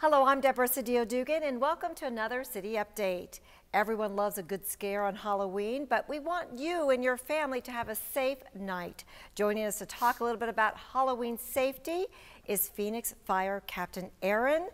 Hello, I'm Deborah Cedillo-Dugan, and welcome to another City Update. Everyone loves a good scare on Halloween, but we want you and your family to have a safe night. Joining us to talk a little bit about Halloween safety is Phoenix Fire Captain Aaron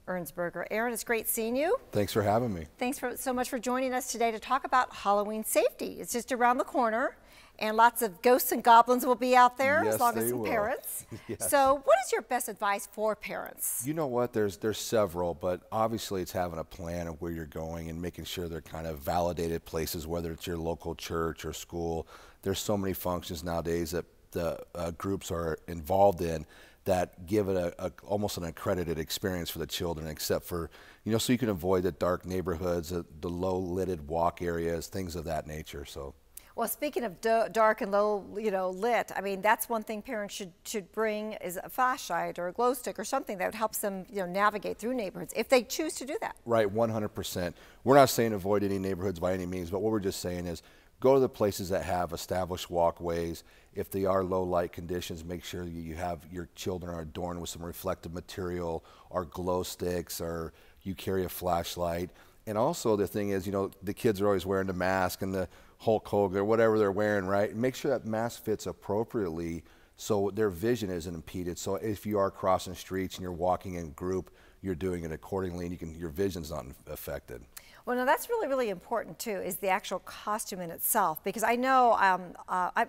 Ernsberger. Aaron, it's great seeing you. Thanks for having me. Thanks so much for joining us today to talk about Halloween safety. It's just around the corner, and lots of ghosts and goblins will be out there, yes, as long as they some will. parents. Yes. So what is your best advice for parents? You know what, there's several, but obviously it's having a plan of where you're going and making sure they're kind of validated places, whether it's your local church or school. There's so many functions nowadays that the groups are involved in that give it almost an accredited experience for the children, except for, so you can avoid the dark neighborhoods, the low-lighted walk areas, things of that nature. So. Well, speaking of dark and low, lit, I mean, that's one thing parents should bring is a flashlight or a glow stick or something that helps them, navigate through neighborhoods if they choose to do that. Right, 100%. We're not saying avoid any neighborhoods by any means, but what we're just saying is go to the places that have established walkways. If they are low light conditions, make sure you have your children are adorned with some reflective material or glow sticks, or you carry a flashlight. And also the thing is, the kids are always wearing the mask and the Hulk Hogan or whatever they're wearing, right? Make sure that mask fits appropriately so their vision isn't impeded. So if you are crossing streets and you're walking in group, you're doing it accordingly, and your vision's not affected. Well, no, that's really, really important too, is the actual costume in itself. Because I know,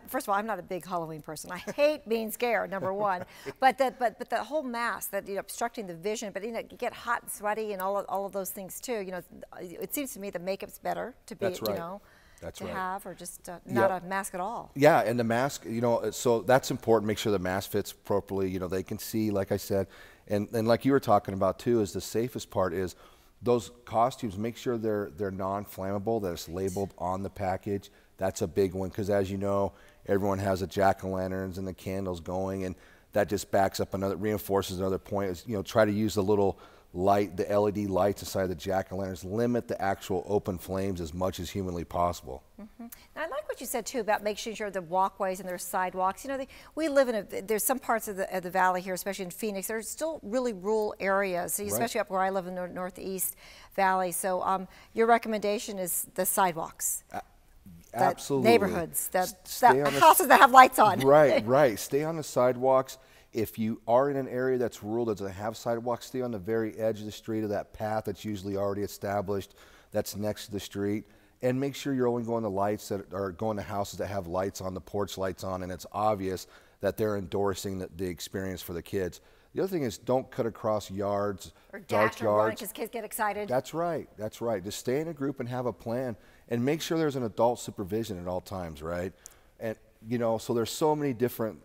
first of all, I'm not a big Halloween person. I hate being scared, number one. But the whole mask, that obstructing the vision, but you get hot and sweaty and all of those things too. It seems to me the makeup's better to be, That's right. That's to right. have, or just not a mask at all. Yeah, and the mask, so that's important. Make sure the mask fits properly. They can see, like I said, and like you were talking about too, is the safest part is those costumes. Make sure they're non-flammable. That it's labeled on the package. That's a big one, because as you know, everyone has the jack-o'-lanterns and the candles going, and that just backs up reinforces another point. Is try to use the little light, the LED lights inside the jack-o'-lanterns. Limit the actual open flames as much as humanly possible. Mm-hmm. Now, I like what you said too about making sure the walkways and their sidewalks. We live in there's some parts of the valley here, especially in Phoenix. There's still really rural areas, especially up where I live in the Northeast Valley. So your recommendation is the sidewalks. Absolutely. Neighborhoods, the houses that have lights on. Right, right. Stay on the sidewalks. If you are in an area that's rural, that doesn't have sidewalks, stay on the very edge of the street, of that path that's usually already established, that's next to the street. And make sure you're only going to lights that are going to houses that have lights on, the porch lights on, and it's obvious that they're endorsing the experience for the kids. The other thing is, don't cut across yards, or dark yards. Because kids get excited. That's right. That's right. Just stay in a group and have a plan, and make sure there's an adult supervision at all times, right? And so there's so many different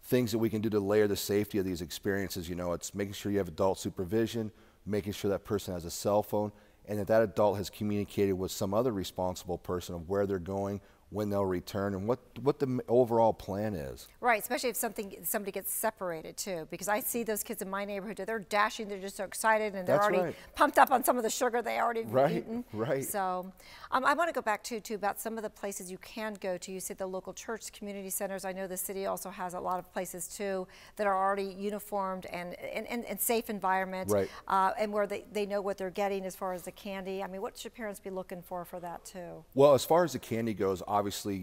things that we can do to layer the safety of these experiences. It's making sure you have adult supervision, making sure that person has a cell phone, and that adult has communicated with some other responsible person of where they're going, when they'll return, and what the overall plan is. Right, especially if somebody gets separated too, because I see those kids in my neighborhood, they're dashing, they're just so excited, and they're already pumped up on some of the sugar they already eaten. Right. So I want to go back too about some of the places you can go to. You said the local church, community centers. I know the city also has a lot of places too that are already uniformed and safe environment, right. And where they know what they're getting as far as the candy. I mean, what should parents be looking for that too? Well, as far as the candy goes, obviously,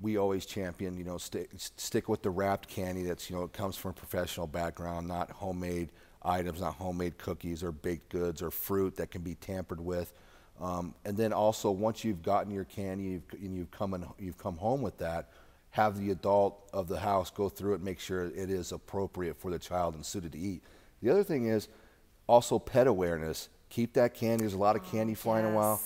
we always champion, stick with the wrapped candy that's, comes from a professional background, not homemade items, not homemade cookies or baked goods or fruit that can be tampered with. And then also, once you've gotten your candy and you've come home with that, have the adult of the house go through it and make sure it is appropriate for the child and suited to eat. The other thing is also pet awareness. Keep that candy. There's a lot of candy flying around.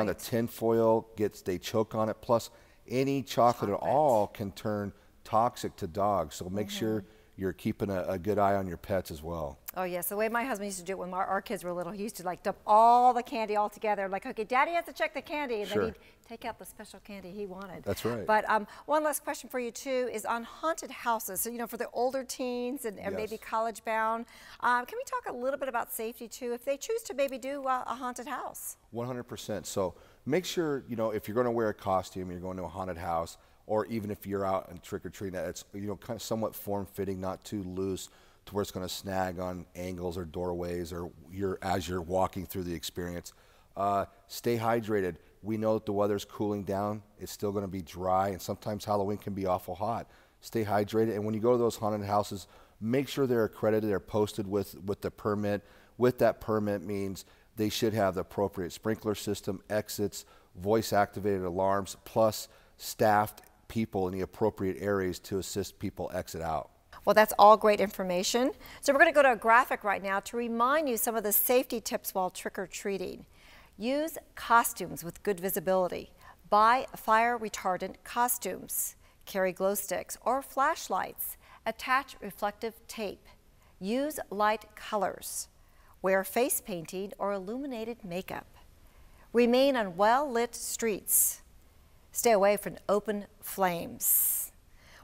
The tin foil they choke on it. Plus, any chocolate at all can turn toxic to dogs. So make sure you're keeping a good eye on your pets as well. Oh yes, the way my husband used to do it when our kids were little, he used to dump all the candy all together. Like, okay, Daddy has to check the candy, and then he'd take out the special candy he wanted. That's right. But one last question for you too is on haunted houses. So for the older teens and maybe college bound, can we talk a little bit about safety too if they choose to maybe do a haunted house? 100%. So make sure if you're going to wear a costume, you're going to a haunted house, or even if you're out and trick or treating, that it's kind of somewhat form fitting, not too loose. to where it's going to snag on angles or doorways or as you're walking through the experience. Stay hydrated. We know that the weather's cooling down. It's still going to be dry, and sometimes Halloween can be awful hot. Stay hydrated, and when you go to those haunted houses, make sure they're accredited, they're posted with the permit. With that permit means they should have the appropriate sprinkler system, exits, voice-activated alarms, plus staffed people in the appropriate areas to assist people exit out. Well, that's all great information. So we're going to go to a graphic right now to remind you some of the safety tips while trick-or-treating. Use costumes with good visibility. Buy fire retardant costumes. Carry glow sticks or flashlights. Attach reflective tape. Use light colors. Wear face painting or illuminated makeup. Remain on well-lit streets. Stay away from open flames.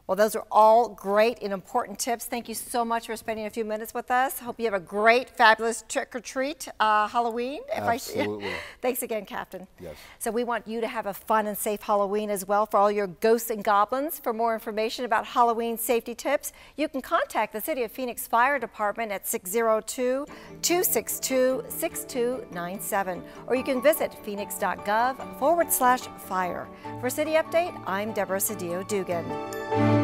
Well, those are all great and important tips. Thank you so much for spending a few minutes with us. Hope you have a great, fabulous trick-or-treat Halloween. Absolutely. Thanks again, Captain. Yes. So we want you to have a fun and safe Halloween as well for all your ghosts and goblins. For more information about Halloween safety tips, you can contact the City of Phoenix Fire Department at 602-262-6297, or you can visit phoenix.gov/fire. For City Update, I'm Deborah Cedillo Dugan.